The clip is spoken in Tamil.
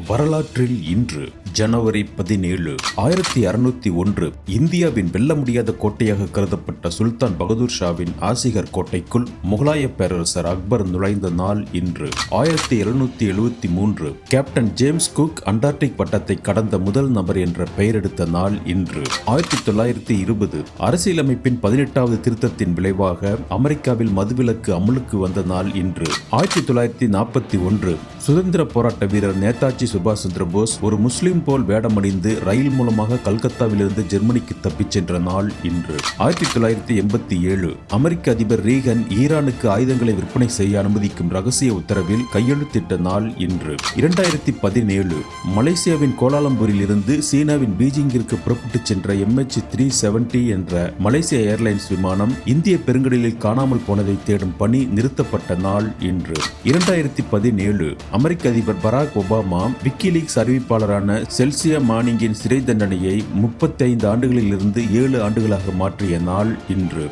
வரலாற்றில் இன்று ஜனவரி 17, 1601 இந்தியாவின் வெல்ல முடியாத கோட்டையாக கருதப்பட்ட சுல்தான் பகதூர் ஷாவின் ஆசிகர் கோட்டைக்குள் முகலாய பேரரசர் அக்பர் நுழைந்த நாள் இன்று. 1773 கேப்டன் ஜேம்ஸ் குக் அண்டார்டிக் பட்டத்தை கடந்த முதல் நபர் என்ற பெயரெடுத்த நாள் இன்று. 1920 அரசியலமைப்பின் 18வது திருத்தத்தின் விளைவாக அமெரிக்காவில் மதுவிலக்கு அமலுக்கு வந்த நாள் இன்று. 1941 சுதந்திர போராட்ட வீரர் நேதாஜி சுபாஷ் சந்திர போஸ் ஒரு முஸ்லிம் போல் வேடமணிந்து ரயில் மூலமாக கல்கத்தாவிலிருந்து ஜெர்மனிக்கு தப்பிச் சென்ற நாள் இன்று. 1987 அமெரிக்க அதிபர் ரீகன் ஈரானுக்கு ஆயுதங்களை விற்பனை செய்ய அனுமதிக்கும் ரகசிய உத்தரவில் கையெழுத்திட்ட நாள் இன்று. 2017 மலேசியாவின் கோலாலம்பூரில் இருந்து சீனாவின் பீஜிங்கிற்கு புறப்பட்டுச் சென்ற MH370 என்ற மலேசிய ஏர்லைன்ஸ் விமானம் இந்திய பெருங்கடலில் காணாமல் போனதை தேடும் பணி நிறுத்தப்பட்ட நாள் இன்று. 2017 அமெரிக்க அதிபர் பராக் ஒபாமா விக்கிலீக்ஸ் அறிவிப்பாளரான செல்சியா மானிங்கின் சிறை தண்டனையை 35 ஆண்டுகளில் இருந்து 7 ஆண்டுகளாக மாற்றிய நாள் இன்று.